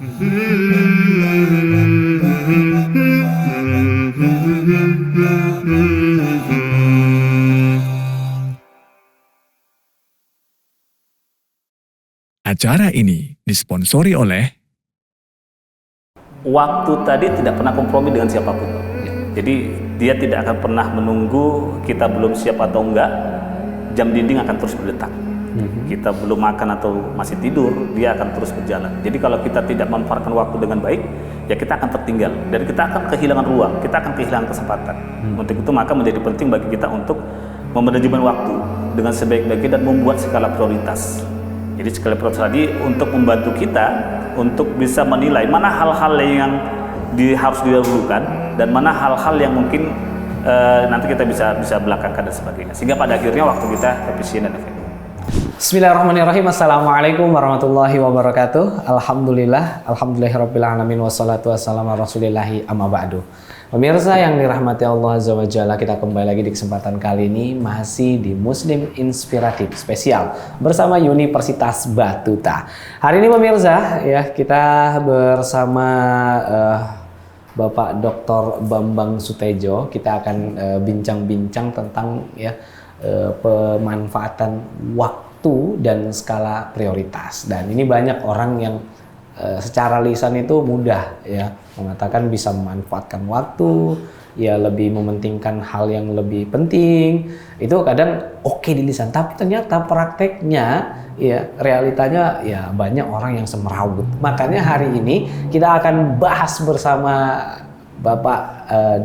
Acara ini disponsori oleh waktu tadi tidak pernah kompromi dengan siapapun. Jadi dia tidak akan pernah menunggu kita belum siap atau enggak, jam dinding akan terus berdetak. Kita belum makan atau masih tidur, dia akan terus berjalan. Jadi kalau kita tidak memanfaatkan waktu dengan baik, ya kita akan tertinggal dan kita akan kehilangan ruang, kita akan kehilangan kesempatan. Untuk itu maka menjadi penting bagi kita untuk memanajemen waktu dengan sebaik-baiknya dan membuat skala prioritas. Jadi skala prioritas tadi untuk membantu kita untuk bisa menilai mana hal-hal yang harus didahulukan dan mana hal-hal yang mungkin nanti kita bisa belakangkan dan sebagainya. Sehingga pada akhirnya waktu kita efisien dan efektif. Bismillahirrahmanirrahim. Assalamualaikum warahmatullahi wabarakatuh. Alhamdulillahirabbil alamin wassalatu wassalamu ala rasulillahi amma ba'du. Pemirsa yang dirahmati Allah Azza wa Jalla, kita kembali lagi di kesempatan kali ini masih di Muslim Inspiratif spesial bersama Universitas Batuta. Hari ini pemirsa ya, kita bersama Bapak Dr. Bambang Sutejo. Kita akan bincang-bincang tentang ya pemanfaatan waktu dan skala prioritas. Dan ini banyak orang yang secara lisan itu mudah ya mengatakan bisa memanfaatkan waktu, ya lebih mementingkan hal yang lebih penting. Itu kadang oke di lisan, tapi ternyata prakteknya ya realitanya ya banyak orang yang semeraut. Makanya hari ini kita akan bahas bersama Bapak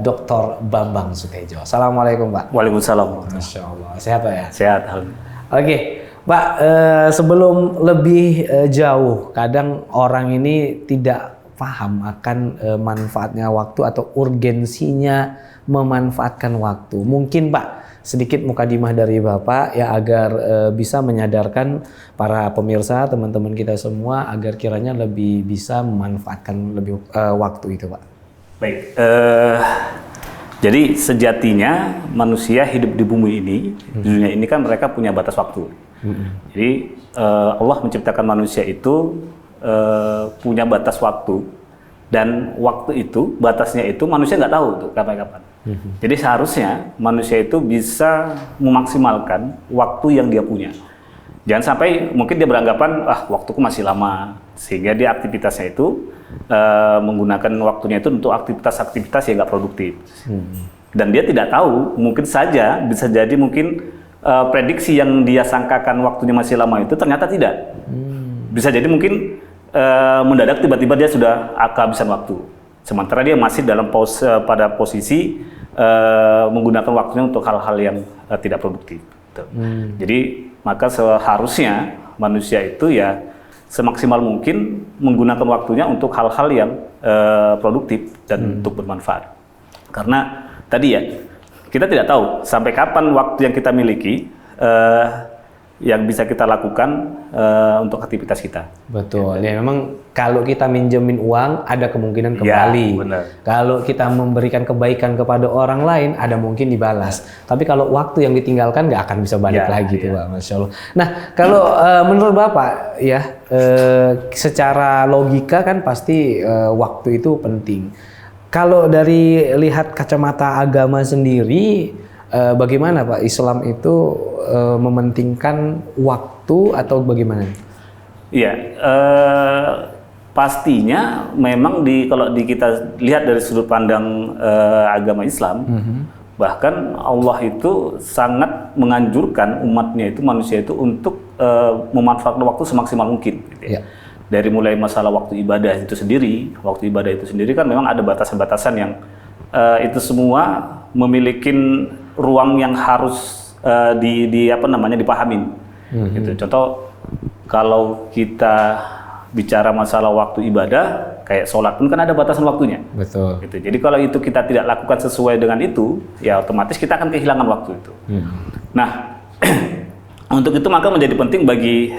Dr. Bambang Sutejo. Assalamualaikum Pak. Waalaikumsalam. Masya Allah. Sehat Pak ya? Sehat. Alhamdulillah. Oke, Pak, sebelum lebih jauh, kadang orang ini tidak paham akan manfaatnya waktu atau urgensinya memanfaatkan waktu. Mungkin Pak, sedikit mukadimah dari Bapak ya agar bisa menyadarkan para pemirsa, teman-teman kita semua agar kiranya lebih bisa memanfaatkan lebih waktu itu Pak. Baik, jadi sejatinya manusia hidup di bumi ini, di dunia ini kan mereka punya batas waktu. Jadi Allah menciptakan manusia itu punya batas waktu, dan waktu itu batasnya itu manusia nggak tahu tuh kapan-kapan. Jadi seharusnya manusia itu bisa memaksimalkan waktu yang dia punya. Jangan sampai mungkin dia beranggapan waktuku masih lama, sehingga dia aktivitasnya itu menggunakan waktunya itu untuk aktivitas-aktivitas yang nggak produktif. Dan dia tidak tahu, mungkin saja bisa jadi mungkin prediksi yang dia sangkakan waktunya masih lama itu ternyata tidak. Bisa jadi mungkin mendadak tiba-tiba dia sudah kehabisan waktu, sementara dia masih dalam pada posisi menggunakan waktunya untuk hal-hal yang tidak produktif. Jadi maka seharusnya manusia itu ya semaksimal mungkin menggunakan waktunya untuk hal-hal yang produktif dan untuk bermanfaat. Karena tadi ya, kita tidak tahu sampai kapan waktu yang kita miliki yang bisa kita lakukan untuk aktivitas kita. Betul. Ya memang kalau kita minjemin uang ada kemungkinan kembali. Ya, benar. Kalau kita memberikan kebaikan kepada orang lain ada mungkin dibalas. Tapi kalau waktu yang ditinggalkan nggak akan bisa balik lagi tuh Pak. Masya Allah. Nah kalau menurut Bapak ya secara logika kan pasti waktu itu penting. Kalau dari lihat kacamata agama sendiri, bagaimana Pak Islam itu mementingkan waktu atau bagaimana? Iya, pastinya memang kalau kita lihat dari sudut pandang agama Islam, bahkan Allah itu sangat menganjurkan umatnya itu, manusia itu untuk memanfaatkan waktu semaksimal mungkin. Gitu ya. Dari mulai masalah waktu ibadah itu sendiri kan memang ada batasan-batasan yang itu semua memiliki ruang yang harus dipahamin. Gitu. Contoh kalau kita bicara masalah waktu ibadah, kayak sholat pun kan ada batasan waktunya. Betul. Gitu. Jadi kalau itu kita tidak lakukan sesuai dengan itu, ya otomatis kita akan kehilangan waktu itu. Nah, untuk itu maka menjadi penting bagi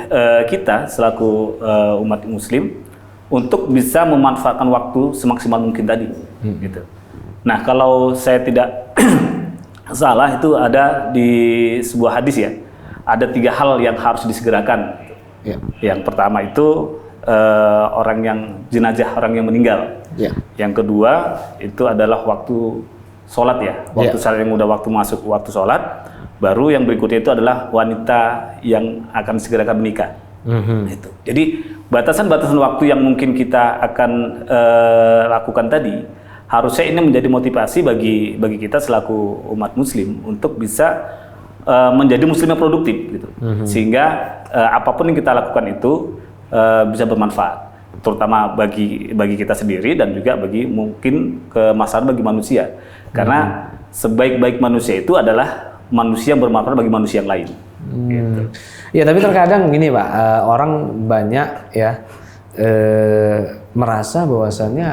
kita selaku umat Muslim untuk bisa memanfaatkan waktu semaksimal mungkin tadi. Gitu. Nah, kalau saya tidak salah itu ada di sebuah hadis ya, ada 3 hal yang harus disegerakan. Yang pertama itu orang yang jenazah, orang yang meninggal. Ya. Yang kedua itu adalah waktu sholat ya, waktu sholat yang udah waktu masuk waktu sholat. Baru yang berikutnya itu adalah wanita yang akan segera menikah. Itu. Jadi batasan-batasan waktu yang mungkin kita akan lakukan tadi, harusnya ini menjadi motivasi bagi kita selaku umat Muslim untuk bisa menjadi Muslim yang produktif, gitu. Sehingga apapun yang kita lakukan itu bisa bermanfaat, terutama bagi kita sendiri dan juga bagi mungkin kemaslahatan bagi manusia. Karena sebaik-baik manusia itu adalah manusia yang bermanfaat bagi manusia yang lain. Gitu. Ya, tapi terkadang gini Pak, orang banyak ya merasa bahwasannya,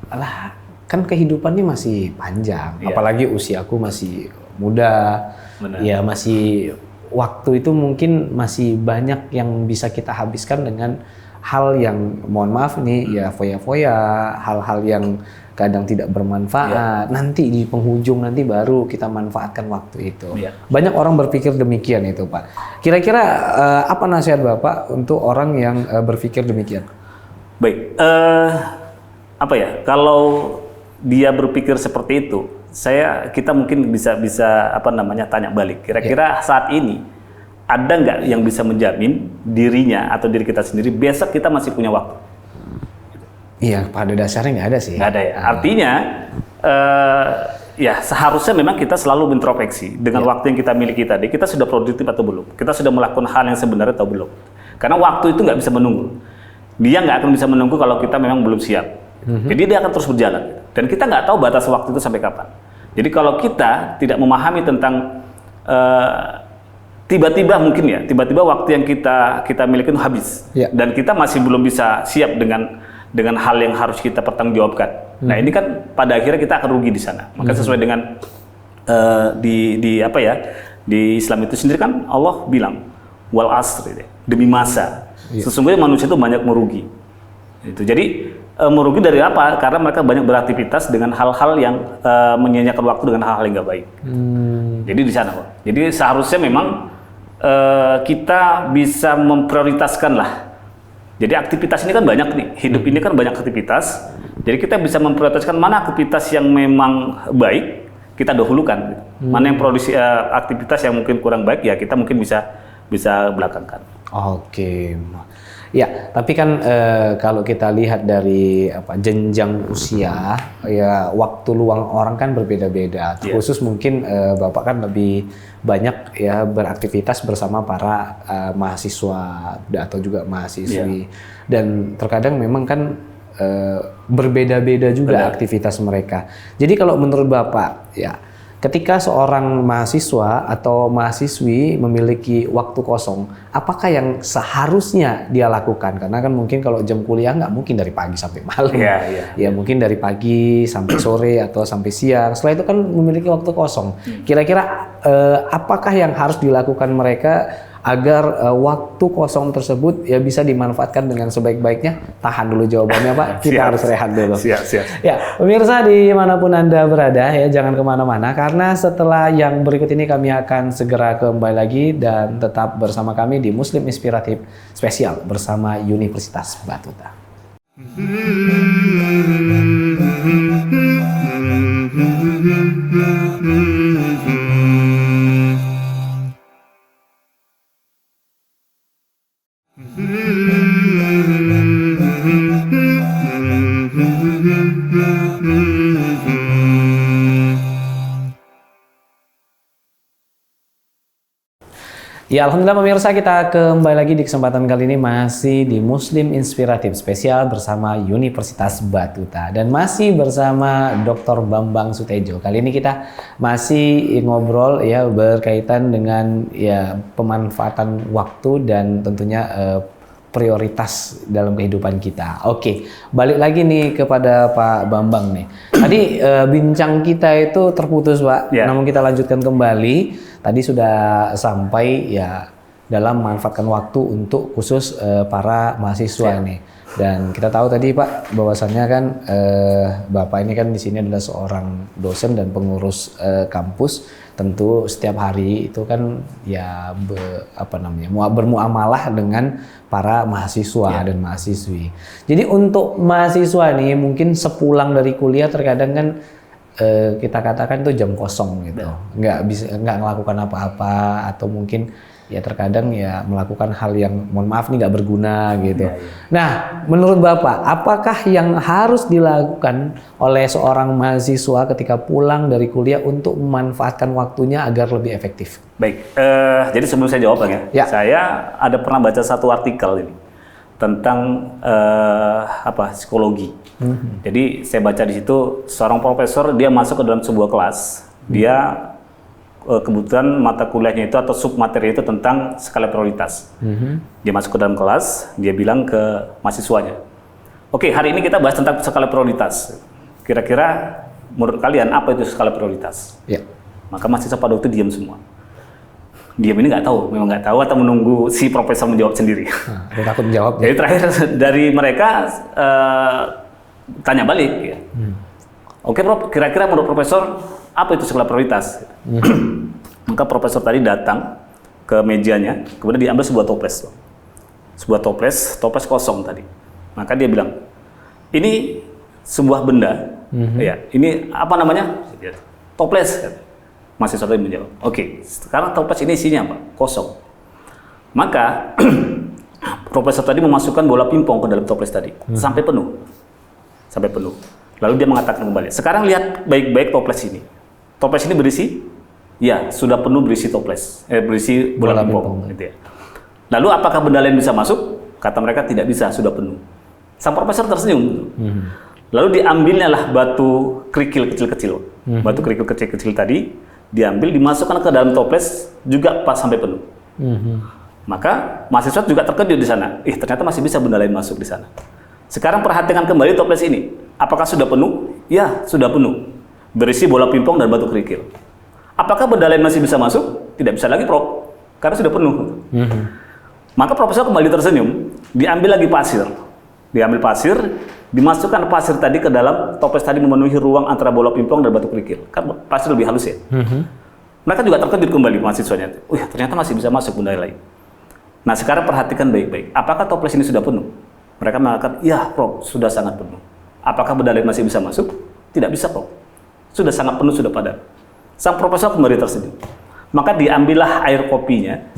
alah kan kehidupan ini masih panjang, apalagi usiaku masih muda. Benar. Ya masih, waktu itu mungkin masih banyak yang bisa kita habiskan dengan hal yang mohon maaf nih ya foya-foya, hal-hal yang kadang tidak bermanfaat. Nanti di penghujung nanti baru kita manfaatkan waktu itu. Banyak orang berpikir demikian itu Pak. Kira-kira apa nasihat Bapak untuk orang yang berpikir demikian? Baik, apa ya? Kalau dia berpikir seperti itu, kita mungkin bisa tanya balik. Kira-kira saat ini ada nggak yang bisa menjamin dirinya atau diri kita sendiri besok kita masih punya waktu? Iya, pada dasarnya nggak ada sih. Nggak ada ya. Artinya ya seharusnya memang kita selalu introspeksi dengan waktu yang kita miliki tadi. Kita sudah produktif atau belum? Kita sudah melakukan hal yang sebenarnya atau belum? Karena waktu itu nggak bisa menunggu. Dia nggak akan bisa menunggu kalau kita memang belum siap. Jadi dia akan terus berjalan. Dan kita nggak tahu batas waktu itu sampai kapan. Jadi kalau kita tidak memahami tentang tiba-tiba waktu yang kita miliki itu habis, dan kita masih belum bisa siap dengan hal yang harus kita pertanggungjawabkan. Nah ini kan pada akhirnya kita akan rugi di sana. Maka sesuai dengan di Islam itu sendiri kan Allah bilang wal asri, demi masa. Sesungguhnya manusia itu banyak merugi. Itu jadi merugi dari apa? Karena mereka banyak beraktivitas dengan hal-hal yang menyia-nyiakan waktu dengan hal-hal yang nggak baik. Jadi di sana, Pak. Jadi seharusnya memang kita bisa memprioritaskan lah. Jadi aktivitas ini kan banyak nih, hidup ini kan banyak aktivitas. Jadi kita bisa memprioritaskan mana aktivitas yang memang baik, kita dahulukan. Mana yang produksi aktivitas yang mungkin kurang baik, ya kita mungkin bisa belakangkan. Oke. Ya, tapi kan kalau kita lihat dari jenjang usia, ya waktu luang orang kan berbeda-beda. Khusus mungkin Bapak kan lebih banyak ya beraktivitas bersama para mahasiswa atau juga mahasiswi. Dan terkadang memang kan berbeda-beda juga aktivitas mereka. Jadi kalau menurut Bapak, ya ketika seorang mahasiswa atau mahasiswi memiliki waktu kosong, apakah yang seharusnya dia lakukan? Karena kan mungkin kalau jam kuliah nggak mungkin dari pagi sampai malam. Ya mungkin dari pagi sampai sore atau sampai siang. Setelah itu kan memiliki waktu kosong. Kira-kira apakah yang harus dilakukan mereka agar waktu kosong tersebut ya bisa dimanfaatkan dengan sebaik-baiknya? Tahan dulu jawabannya Pak, kita harus rehat dulu. Siap. Ya, pemirsa dimanapun Anda berada ya jangan kemana-mana, karena setelah yang berikut ini kami akan segera kembali lagi dan tetap bersama kami di Muslim Inspiratif Spesial bersama Universitas Batuta. Ya, alhamdulillah pemirsa, kita kembali lagi di kesempatan kali ini masih di Muslim Inspiratif Spesial bersama Universitas Batuta dan masih bersama Dr. Bambang Sutejo. Kali ini kita masih ngobrol ya berkaitan dengan ya pemanfaatan waktu dan tentunya prioritas dalam kehidupan kita. Oke, balik lagi nih kepada Pak Bambang nih. Tadi bincang kita itu terputus Pak, namun kita lanjutkan kembali. Tadi sudah sampai ya dalam memanfaatkan waktu untuk khusus para mahasiswa nih. Dan kita tahu tadi Pak bahwasannya kan Bapak ini kan di sini adalah seorang dosen dan pengurus kampus. tentu setiap hari itu kan ya bermuamalah dengan para mahasiswa dan mahasiswi. Jadi untuk mahasiswa nih mungkin sepulang dari kuliah terkadang kan kita katakan itu jam kosong gitu, nggak melakukan apa-apa, atau mungkin ya terkadang ya melakukan hal yang mohon maaf nih nggak berguna gitu. Nah, menurut Bapak, apakah yang harus dilakukan oleh seorang mahasiswa ketika pulang dari kuliah untuk memanfaatkan waktunya agar lebih efektif? Baik, jadi sebelum saya jawab ya, saya ada pernah baca satu artikel ini tentang psikologi. Jadi saya baca di situ seorang profesor, dia masuk ke dalam sebuah kelas, dia kebetulan mata kuliahnya itu atau sub materi itu tentang skala prioritas. Dia masuk ke dalam kelas, dia bilang ke mahasiswanya, oke, hari ini kita bahas tentang skala prioritas. Kira-kira menurut kalian apa itu skala prioritas? Maka mahasiswa pada waktu diam semua. Diam ini memang nggak tahu atau menunggu si profesor menjawab sendiri. Dia takut menjawab. Jadi terakhir dari mereka tanya balik ya. Oke, Prof, kira-kira menurut profesor apa itu skala prioritas? Maka profesor tadi datang ke mejanya, kemudian diambil sebuah toples. Sebuah toples kosong tadi. Maka dia bilang, ini sebuah benda, ya, ini apa namanya? Toples. Mahasiswa tadi menjawab, oke, sekarang toples ini isinya apa? Kosong. Maka profesor tadi memasukkan bola pingpong ke dalam toples tadi, sampai penuh. Lalu dia mengatakan kembali, sekarang lihat baik-baik toples ini. Toples ini berisi? Ya, sudah penuh berisi toples, berisi bola pingpong. Gitu ya. Lalu apakah benda lain bisa masuk? Kata mereka tidak bisa, sudah penuh. Sang profesor tersenyum. Lalu diambilnya lah batu kerikil kecil-kecil. Batu kerikil kecil-kecil tadi diambil, dimasukkan ke dalam toples juga pas sampai penuh. Maka mahasiswa juga terkejut di sana. Ternyata masih bisa benda lain masuk di sana. Sekarang perhatikan kembali toples ini. Apakah sudah penuh? Ya, sudah penuh. Berisi bola pingpong dan batu kerikil. Apakah benda lain masih bisa masuk? Tidak bisa lagi, Prof. Karena sudah penuh. Maka profesor kembali tersenyum. Diambil lagi pasir. Dimasukkan pasir tadi ke dalam toples tadi, memenuhi ruang antara bola pingpong dan batu kerikil. Kan pasir lebih halus ya. Mereka juga terkejut kembali mahasiswanya. Ternyata masih bisa masuk benda lain. Nah, sekarang perhatikan baik-baik. Apakah toples ini sudah penuh? Mereka mengatakan, iya, Prof, sudah sangat penuh. Apakah benda lain masih bisa masuk? Tidak bisa, Prof. Sudah sangat penuh, sudah padat. Sang profesor kembali tersenyum. Maka diambillah air kopinya,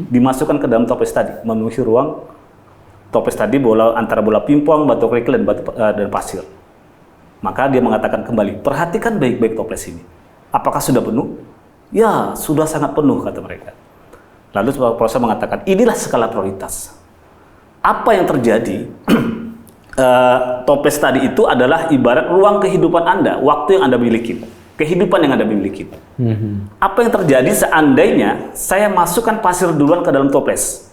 dimasukkan ke dalam toples tadi, memenuhi ruang toples tadi antara bola pingpong, batu kerikil, dan pasir. Maka dia mengatakan kembali, perhatikan baik-baik toples ini. Apakah sudah penuh? Ya, sudah sangat penuh, kata mereka. Lalu profesor mengatakan, inilah skala prioritas. Apa yang terjadi? Toples tadi itu adalah ibarat ruang kehidupan Anda, waktu yang Anda miliki, kehidupan yang Anda miliki. Apa yang terjadi seandainya saya masukkan pasir duluan ke dalam toples?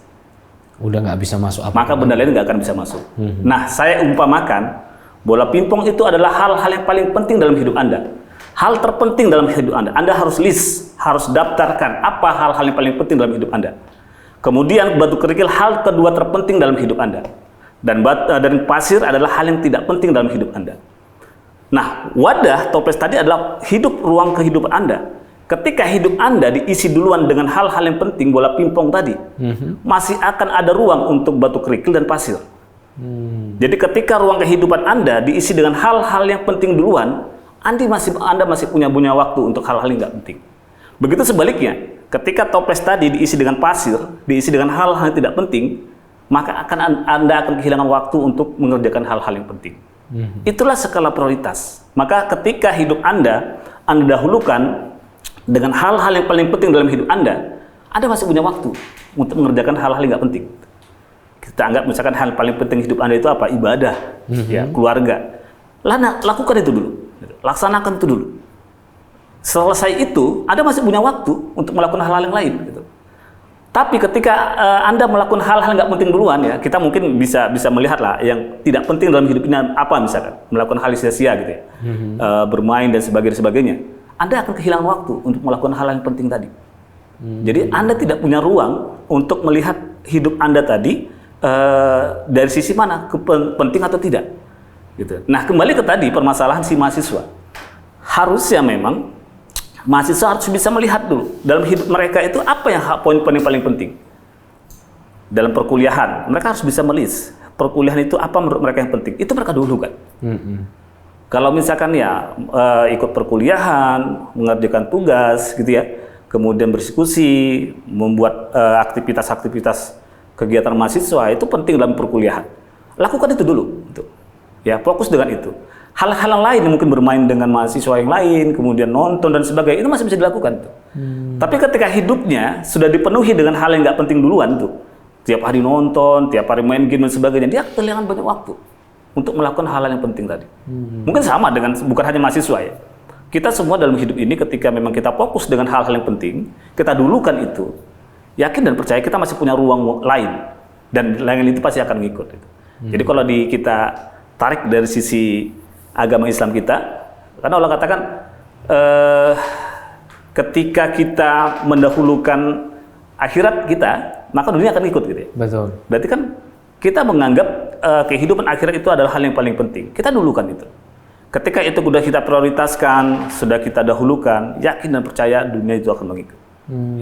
Udah nggak bisa masuk apa? Maka benda lain nggak akan bisa masuk. Nah, saya umpamakan bola pingpong itu adalah hal-hal yang paling penting dalam hidup Anda. Hal terpenting dalam hidup Anda. Anda harus list, harus daftarkan apa hal-hal yang paling penting dalam hidup Anda. Kemudian batu kerikil hal kedua terpenting dalam hidup Anda. Dan pasir adalah hal yang tidak penting dalam hidup Anda. Nah, wadah toples tadi adalah ruang kehidupan Anda. Ketika hidup Anda diisi duluan dengan hal-hal yang penting, bola pingpong tadi, masih akan ada ruang untuk batu kerikil dan pasir. Jadi ketika ruang kehidupan Anda diisi dengan hal-hal yang penting duluan, Anda masih punya waktu untuk hal-hal yang nggak penting. Begitu sebaliknya, ketika toples tadi diisi dengan pasir, diisi dengan hal-hal yang tidak penting, maka Anda akan kehilangan waktu untuk mengerjakan hal-hal yang penting. Itulah skala prioritas. Maka ketika hidup Anda dahulukan dengan hal-hal yang paling penting dalam hidup Anda masih punya waktu untuk mengerjakan hal-hal yang nggak penting. Kita anggap misalkan hal paling penting hidup Anda itu apa? Ibadah, ya, keluarga. Lakukan itu dulu, laksanakan itu dulu. Selesai itu, Anda masih punya waktu untuk melakukan hal-hal yang lain. Gitu. Tapi ketika Anda melakukan hal-hal nggak penting duluan, ya, kita mungkin bisa melihat lah yang tidak penting dalam hidup ini apa, misalkan melakukan hal sia-sia gitu ya, bermain dan sebagainya. Anda akan kehilangan waktu untuk melakukan hal yang penting tadi. Jadi Anda tidak punya ruang untuk melihat hidup Anda tadi dari sisi mana, penting atau tidak. Gitu. Nah, kembali ke tadi permasalahan si mahasiswa. Harusnya memang mahasiswa harus bisa melihat dulu dalam hidup mereka itu apa yang poin-poin yang paling penting. Dalam perkuliahan, mereka harus bisa melis perkuliahan itu apa menurut mereka yang penting. Itu mereka dulu kan. Kalau misalkan ya ikut perkuliahan, mengerjakan tugas gitu ya, kemudian berdiskusi, membuat aktivitas-aktivitas kegiatan mahasiswa itu penting dalam perkuliahan. Lakukan itu dulu, gitu. Ya fokus dengan itu. Hal-hal lain yang mungkin bermain dengan mahasiswa yang lain, kemudian nonton dan sebagainya itu masih bisa dilakukan. Tuh. Tapi ketika hidupnya sudah dipenuhi dengan hal yang nggak penting duluan tuh, tiap hari nonton, tiap hari main game dan sebagainya, dia kehilangan banyak waktu untuk melakukan hal-hal yang penting tadi. Mungkin sama dengan bukan hanya mahasiswa ya. Kita semua dalam hidup ini ketika memang kita fokus dengan hal-hal yang penting, kita dulukan itu, yakin dan percaya kita masih punya ruang lain dan lain itu pasti akan ngikut. Gitu. Jadi kalau kita tarik dari sisi agama Islam kita, karena Allah katakan ketika kita mendahulukan akhirat kita, maka dunia akan ikut gitu ya. Betul. Berarti kan kita menganggap kehidupan akhirat itu adalah hal yang paling penting. Kita dulukan itu. Ketika itu sudah kita prioritaskan, sudah kita dahulukan, yakin dan percaya dunia itu akan mengikut.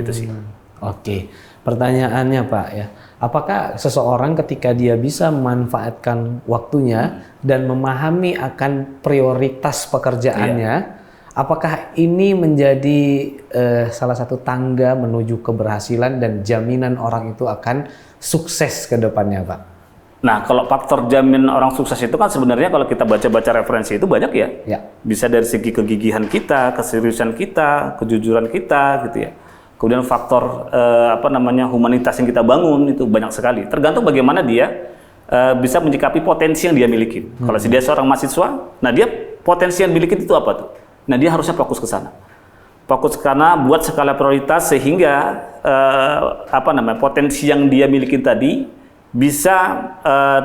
Itu sih. Oke. Pertanyaannya Pak ya, apakah seseorang ketika dia bisa memanfaatkan waktunya dan memahami akan prioritas pekerjaannya, apakah ini menjadi salah satu tangga menuju keberhasilan dan jaminan orang itu akan sukses ke depannya Pak? Nah, kalau faktor jamin orang sukses itu kan sebenarnya kalau kita baca-baca referensi itu banyak ya. Bisa dari segi kegigihan kita, keseriusan kita, kejujuran kita gitu ya. Kemudian faktor humanitas yang kita bangun itu banyak sekali. Tergantung bagaimana dia bisa menyikapi potensi yang dia miliki. Kalau dia seorang mahasiswa, nah dia potensi yang miliki itu apa tuh? Nah dia harusnya fokus ke sana. Fokus ke sana, buat skala prioritas sehingga potensi yang dia miliki tadi bisa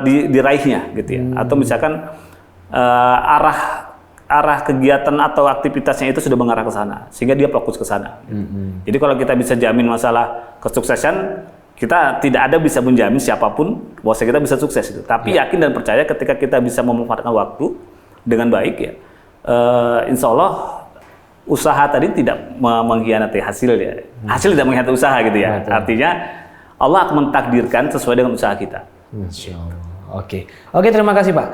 diraihnya gitu ya. Atau misalkan arah kegiatan atau aktivitasnya itu sudah mengarah ke sana sehingga dia fokus ke sana. Jadi kalau kita bisa jamin masalah kesuksesan, kita tidak ada bisa menjamin siapapun bahwa kita bisa sukses itu. Tapi yakin dan percaya ketika kita bisa memanfaatkan waktu dengan baik ya, insya Allah usaha tadi tidak mengkhianati hasil ya. Hasil tidak mengkhianati usaha gitu ya. Betul. Artinya Allah akan mentakdirkan sesuai dengan usaha kita. Insya Allah. Oke, terima kasih Pak.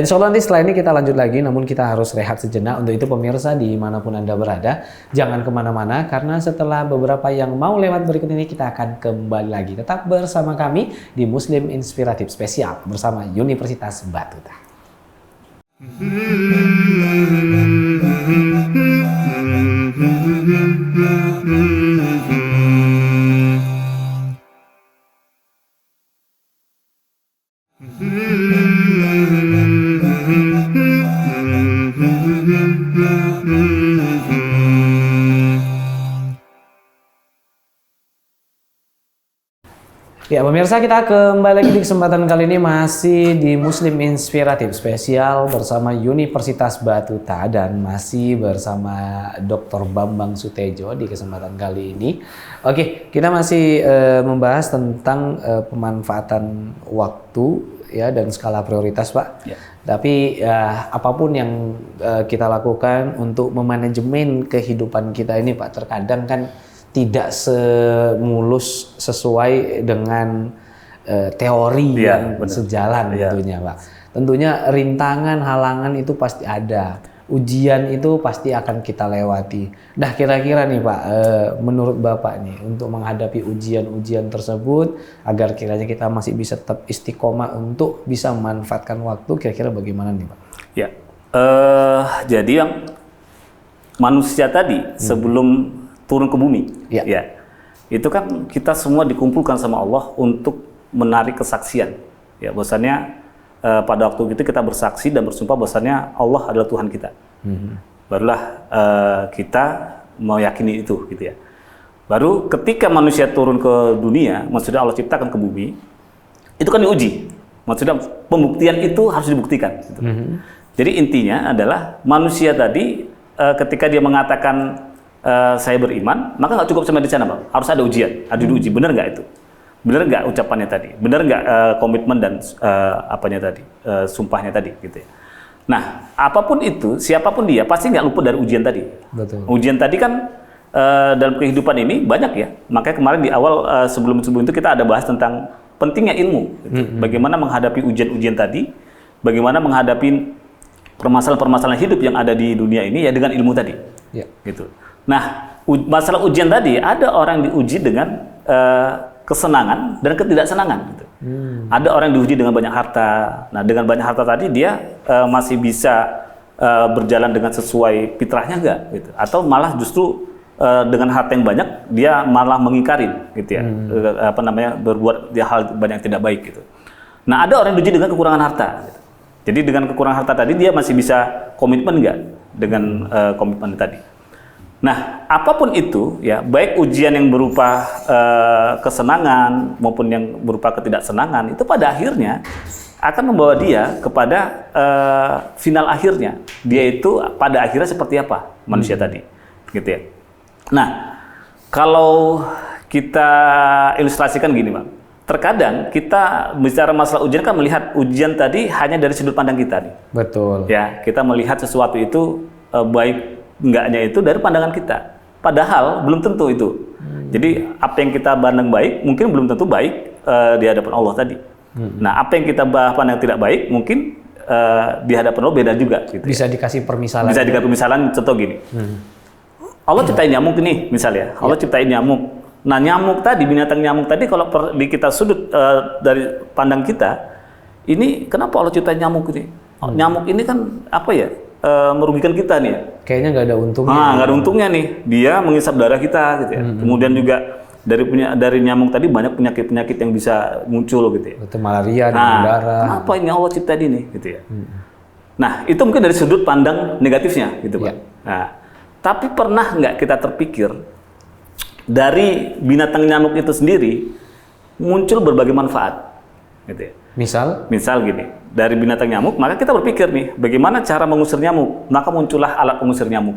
Insya Allah nanti setelah ini kita lanjut lagi, namun kita harus rehat sejenak. Untuk itu pemirsa dimanapun Anda berada, jangan kemana-mana karena setelah beberapa yang mau lewat berikut ini kita akan kembali lagi. Tetap bersama kami di Muslim Inspiratif Spesial bersama Universitas Batuta. Ya pemirsa, kita kembali lagi di kesempatan kali ini masih di Muslim Inspiratif Spesial bersama Universitas Batuta dan masih bersama Dr. Bambang Sutejo di kesempatan kali ini. Oke, kita masih membahas tentang pemanfaatan waktu ya dan skala prioritas Pak. Ya. Tapi apapun yang kita lakukan untuk memanajemen kehidupan kita ini Pak, terkadang kan tidak semulus sesuai dengan teori yang sejalan tentunya Pak. Tentunya rintangan, halangan itu pasti ada. Ujian itu pasti akan kita lewati. Nah kira-kira nih Pak, menurut Bapak nih untuk menghadapi ujian-ujian tersebut agar kiranya kita masih bisa tetap istiqomah untuk bisa memanfaatkan waktu, kira-kira bagaimana nih Pak? Ya, jadi yang manusia tadi sebelum turun ke bumi, ya, itu kan kita semua dikumpulkan sama Allah untuk menarik kesaksian, ya, bahwasannya pada waktu itu kita bersaksi dan bersumpah bahwasannya Allah adalah Tuhan kita, barulah kita meyakini itu, gitu ya. Baru ketika manusia turun ke dunia, maksudnya Allah ciptakan ke bumi, itu kan diuji, maksudnya pembuktian itu harus dibuktikan. Gitu. Jadi intinya adalah manusia tadi ketika dia mengatakan saya beriman, maka nggak cukup sampai di sana Bang. Harus ada ujian, ada diuji. Benar nggak itu? Benar nggak ucapannya tadi? Benar nggak komitmen dan apanya tadi, sumpahnya tadi, gitu ya. Nah, apapun itu, siapapun dia pasti nggak luput dari ujian tadi. Betul. Ujian tadi kan dalam kehidupan ini banyak ya. Makanya kemarin di awal sebelum itu kita ada bahas tentang pentingnya ilmu. Gitu. Bagaimana menghadapi ujian-ujian tadi, bagaimana menghadapi permasalahan-permasalahan hidup yang ada di dunia ini ya dengan ilmu tadi. Ya. Gitu. Nah, masalah ujian tadi ada orang diuji dengan kesenangan dan ketidaksenangan. Gitu. Ada orang yang diuji dengan banyak harta. Nah, dengan banyak harta tadi dia masih bisa berjalan dengan sesuai fitrahnya enggak? Gitu. Atau malah justru dengan harta yang banyak dia malah mengingkarin, gitu ya, berbuat hal banyak yang tidak baik gitu. Nah, ada orang yang diuji dengan kekurangan harta. Gitu. Jadi dengan kekurangan harta tadi dia masih bisa komitmen enggak dengan komitmen tadi. Nah, apapun itu ya, baik ujian yang berupa kesenangan maupun yang berupa ketidaksenangan, itu pada akhirnya akan membawa dia kepada final akhirnya. Dia itu pada akhirnya seperti apa manusia tadi, gitu ya. Nah, kalau kita ilustrasikan gini, Bang. Terkadang kita bicara masalah ujian kan melihat ujian tadi hanya dari sudut pandang kita nih. Betul. Ya, kita melihat sesuatu itu baik enggaknya itu dari pandangan kita. Padahal belum tentu itu. Jadi apa yang kita pandang baik mungkin belum tentu baik di hadapan Allah tadi. Nah, apa yang kita pandang tidak baik mungkin di hadapan Allah beda juga. Gitu Bisa dikasih permisalan. Bisa dikasih permisalan, contoh gini. Allah ciptain nyamuk nih, misalnya. Allah ciptain nyamuk. Nah, nyamuk tadi, binatang nyamuk tadi kalau di kita sudut dari pandang kita, ini kenapa Allah ciptain nyamuk ini? Nyamuk ini kan apa ya? Merugikan kita nih ya. Kayaknya nggak ada untungnya. Nggak ada untungnya nih. Dia mengisap darah kita gitu ya. Kemudian juga dari nyamuk tadi banyak penyakit-penyakit yang bisa muncul gitu ya. Itu malaria, darah. Kenapa ini Allah ciptain ini gitu ya. Nah, itu mungkin dari sudut pandang negatifnya gitu, Pak. Nah, tapi pernah nggak kita terpikir dari binatang nyamuk itu sendiri muncul berbagai manfaat gitu ya. Misal gini, dari binatang nyamuk, maka kita berpikir nih, bagaimana cara mengusir nyamuk? Maka muncullah alat pengusir nyamuk.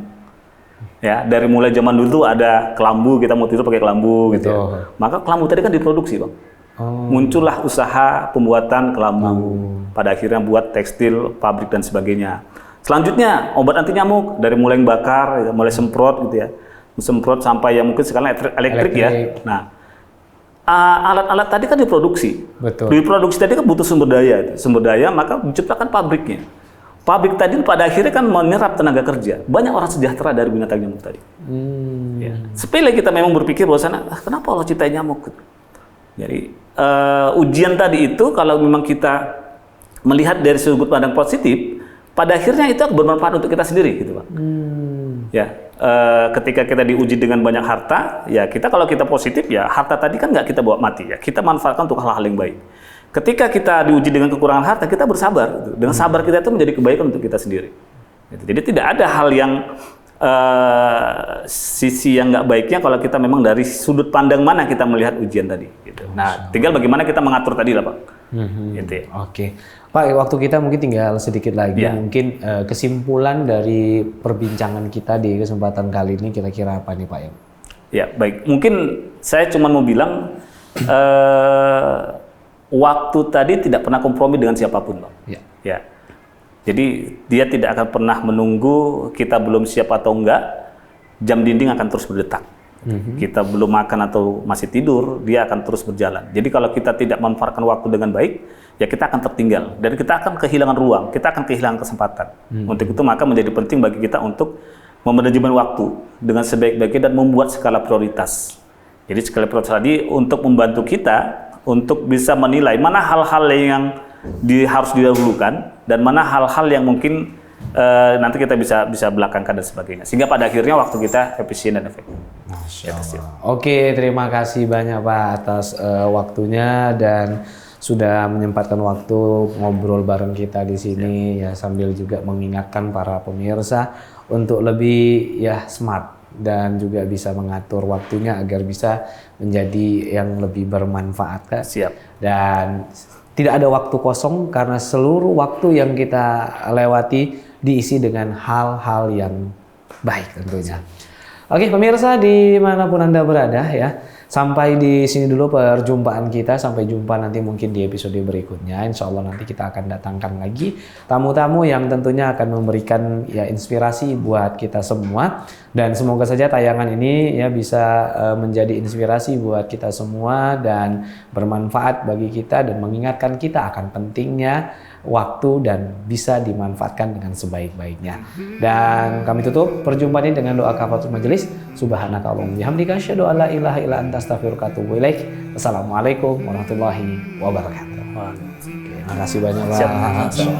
Ya, dari mulai zaman dulu ada kelambu, kita mau tidur pakai kelambu gitu ya. Maka kelambu tadi kan diproduksi, Bang. Muncullah usaha pembuatan kelambu. Pada akhirnya buat tekstil, pabrik dan sebagainya. Selanjutnya, obat anti nyamuk dari mulai yang bakar, mulai semprot gitu ya. Semprot sampai yang mungkin sekarang elektrik ya. Nah, alat-alat tadi kan diproduksi. Betul. Diproduksi tadi kan butuh sumber daya. Sumber daya maka diciptakan pabriknya. Pabrik tadi pada akhirnya kan menyerap tenaga kerja. Banyak orang sejahtera dari binatang nyamuk tadi. Ya. Sepele kita memang berpikir bahwasanya kenapa Allah ciptain nyamuk? Jadi ujian tadi itu kalau memang kita melihat dari sudut pandang positif, pada akhirnya itu bermanfaat untuk kita sendiri, gitu, Pak. Ya, ketika kita diuji dengan banyak harta, ya kalau kita positif ya harta tadi kan nggak kita bawa mati ya, kita manfaatkan untuk hal-hal yang baik. Ketika kita diuji dengan kekurangan harta, kita bersabar. Gitu. Dengan sabar kita itu menjadi kebaikan untuk kita sendiri. Gitu. Jadi tidak ada hal yang sisi yang nggak baiknya kalau kita memang dari sudut pandang mana kita melihat ujian tadi. Gitu. Nah, tinggal bagaimana kita mengatur tadi lah, Pak. Gitu ya. Oke. Pak, waktu kita mungkin tinggal sedikit lagi. Mungkin kesimpulan dari perbincangan kita di kesempatan kali ini kira-kira apa nih, Pak? Ya, baik. Mungkin saya cuma mau bilang waktu tadi tidak pernah kompromi dengan siapapun, Pak. Ya. Jadi dia tidak akan pernah menunggu kita belum siap atau enggak. Jam dinding akan terus berdetak. Kita belum makan atau masih tidur, dia akan terus berjalan. Jadi kalau kita tidak memanfaatkan waktu dengan baik, ya kita akan tertinggal dan kita akan kehilangan ruang, kita akan kehilangan kesempatan. Untuk itu maka menjadi penting bagi kita untuk memanajemen waktu dengan sebaik-baiknya dan membuat skala prioritas. Jadi skala prioritas tadi untuk membantu kita untuk bisa menilai mana hal-hal yang harus didahulukan dan mana hal-hal yang mungkin nanti kita bisa belakangkan dan sebagainya. Sehingga pada akhirnya waktu kita efisien dan efektif. Oke, terima kasih banyak, Pak, atas waktunya dan sudah menyempatkan waktu ngobrol bareng kita di sini ya, sambil juga mengingatkan para pemirsa untuk lebih smart dan juga bisa mengatur waktunya agar bisa menjadi yang lebih bermanfaat. Siap. Dan tidak ada waktu kosong karena seluruh waktu yang kita lewati diisi dengan hal-hal yang baik tentunya. Oke, pemirsa dimanapun Anda berada ya, Sampai di sini dulu perjumpaan kita. Sampai jumpa nanti mungkin di episode berikutnya. Insya Allah nanti kita akan datangkan lagi tamu-tamu yang tentunya akan memberikan ya inspirasi buat kita semua. Dan semoga saja tayangan ini ya bisa menjadi inspirasi buat kita semua dan bermanfaat bagi kita dan mengingatkan kita akan pentingnya waktu dan bisa dimanfaatkan dengan sebaik-baiknya. Dan kami tutup perjumpaan ini dengan doa kafaratul majelis. Subhanaka Allahumma bihamdika asyhadu an la ilaha illa anta astaghfiruka wa atubu ilaik. Assalamualaikum warahmatullahi wabarakatuh. Terima kasih banyak, Pak. Siap.